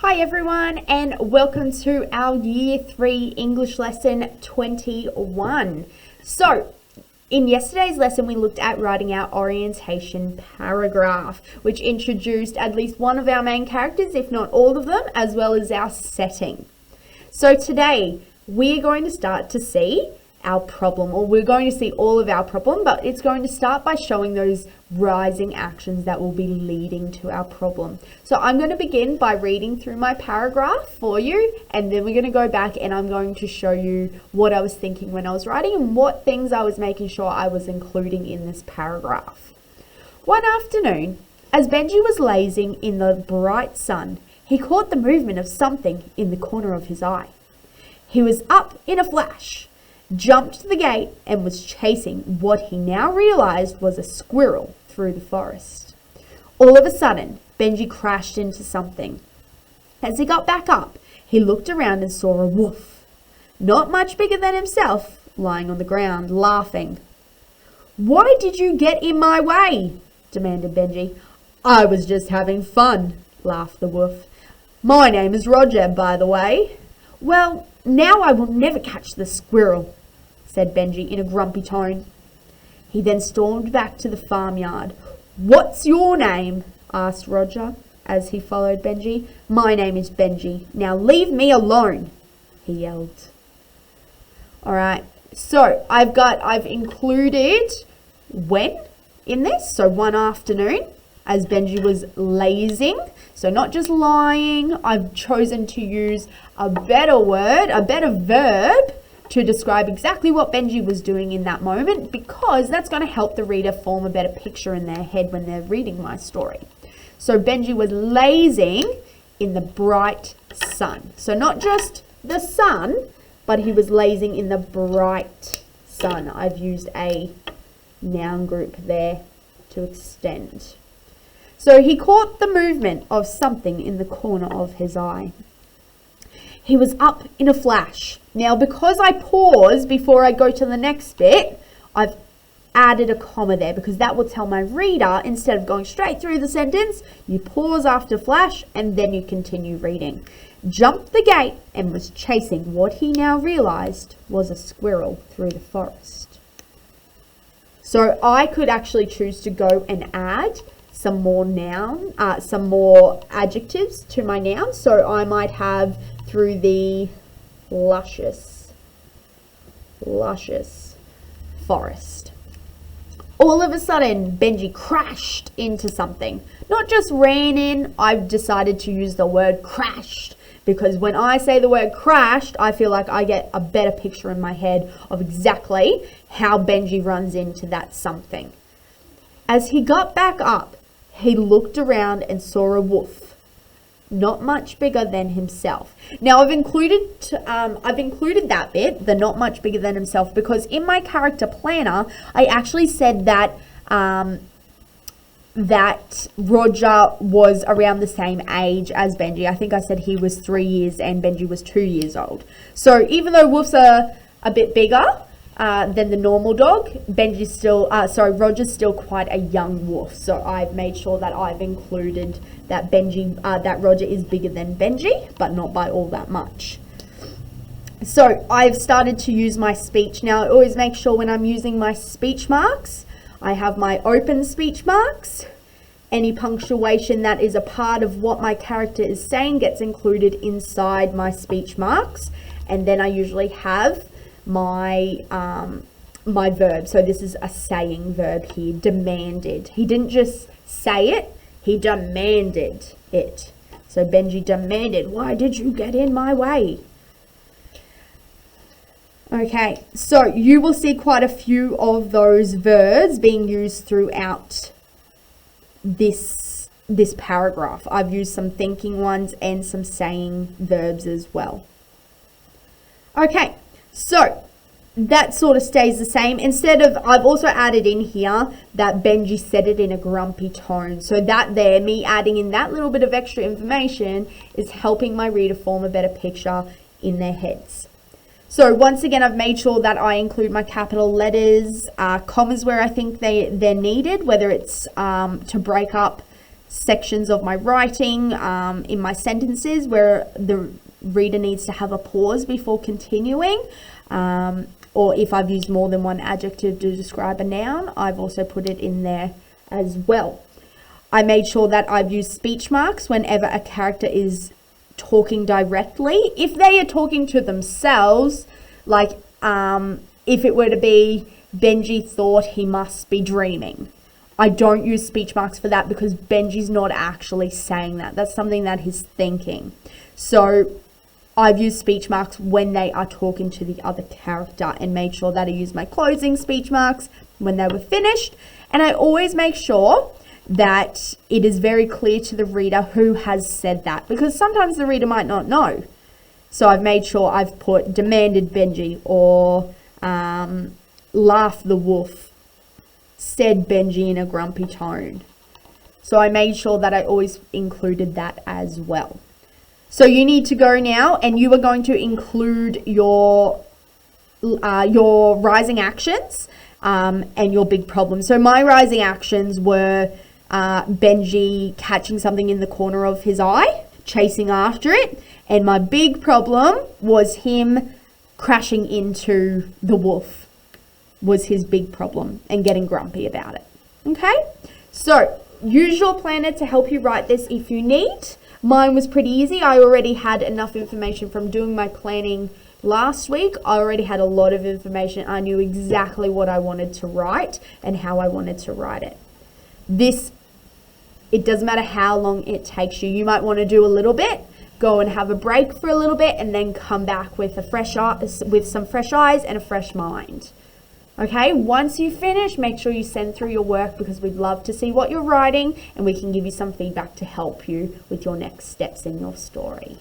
Hi everyone, and welcome to our Year 3 English Lesson 21. So, in yesterday's lesson we looked at writing our orientation paragraph, which introduced at least one of our main characters, if not all of them, as well as our setting. So today, we're going to start to see our problem, or we're going to see all of our problem, but it's going to start by showing those rising actions that will be leading to our problem. So I'm going to begin by reading through my paragraph for you, and then we're going to go back and I'm going to show you what I was thinking when I was writing and what things I was making sure I was including in this paragraph. One afternoon, as Benji was lazing in the bright sun, he caught the movement of something in the corner of his eye. He was up in a flash, jumped to the gate, and was chasing what he now realized was a squirrel through the forest. All of a sudden, Benji crashed into something. As he got back up, he looked around and saw a wolf, not much bigger than himself, lying on the ground, laughing. "Why did you get in my way?" demanded Benji. "I was just having fun," laughed the wolf. "My name is Roger, by the way." "Well, now I will never catch the squirrel," said Benji in a grumpy tone. He then stormed back to the farmyard. "What's your name?" asked Roger as he followed Benji. "My name is Benji. Now leave me alone," he yelled. Alright, so I've included when in this. So one afternoon, as Benji was lazing, so not just lying, I've chosen to use a better verb to describe exactly what Benji was doing in that moment, because that's going to help the reader form a better picture in their head when they're reading my story. So Benji was lazing in the bright sun. So not just the sun, but he was lazing in the bright sun. I've used a noun group there to extend. So he caught the movement of something in the corner of his eye. He was up in a flash. Now, because I pause before I go to the next bit, I've added a comma there because that will tell my reader, instead of going straight through the sentence, you pause after flash and then you continue reading. Jumped the gate and was chasing what he now realized was a squirrel through the forest. So I could actually choose to go and add some more adjectives to my noun. So I might have through the luscious forest. All of a sudden, Benji crashed into something. Not just ran in, I've decided to use the word crashed, because when I say the word crashed, I feel like I get a better picture in my head of exactly how Benji runs into that something. As he got back up, he looked around and saw a wolf, not much bigger than himself. Now I've included that bit, the not much bigger than himself, because in my character planner, I actually said that that Roger was around the same age as Benji. I think I said he was 3 years and Benji was 2 years old. So even though wolves are a bit bigger than the normal dog, Roger's still quite a young wolf. So I've made sure that I've included that that Roger is bigger than Benji, but not by all that much. So I've started to use my speech. Now I always make sure when I'm using my speech marks, I have my open speech marks. Any punctuation that is a part of what my character is saying gets included inside my speech marks. And then I usually have my verb. So this is a saying verb here, demanded. He didn't just say it, he demanded it. So Benji demanded, "Why did you get in my way?" Okay, so you will see quite a few of those verbs being used throughout this paragraph. I've used some thinking ones and some saying verbs as well. Okay, so that sort of stays the same. I've also added in here that Benji said it in a grumpy tone. So that there, me adding in that little bit of extra information, is helping my reader form a better picture in their heads. So once again, I've made sure that I include my capital letters, commas where I think they're needed, whether it's to break up sections of my writing in my sentences where the reader needs to have a pause before continuing, or if I've used more than one adjective to describe a noun, I've also put it in there as well. I made sure that I've used speech marks whenever a character is talking directly. If they are talking to themselves, like if it were to be Benji thought he must be dreaming, I don't use speech marks for that because Benji's not actually saying that. That's something that he's thinking. So I've used speech marks when they are talking to the other character and made sure that I use my closing speech marks when they were finished. And I always make sure that it is very clear to the reader who has said that, because sometimes the reader might not know. So I've made sure I've put demanded Benji, or laughed the wolf, said Benji in a grumpy tone. So I made sure that I always included that as well. So you need to go now and you are going to include your rising actions and your big problem. So my rising actions were Benji catching something in the corner of his eye, chasing after it, and my big problem was him crashing into the wolf, was his big problem, and getting grumpy about it. Okay, so use your planner to help you write this if you need. Mine was pretty easy. I already had enough information from doing my planning last week. I already had a lot of information. I knew exactly what I wanted to write and how I wanted to write it. It doesn't matter how long it takes you. You might want to do a little bit, go and have a break for a little bit, and then come back with some fresh eyes and a fresh mind. Okay, once you finish, make sure you send through your work because we'd love to see what you're writing and we can give you some feedback to help you with your next steps in your story.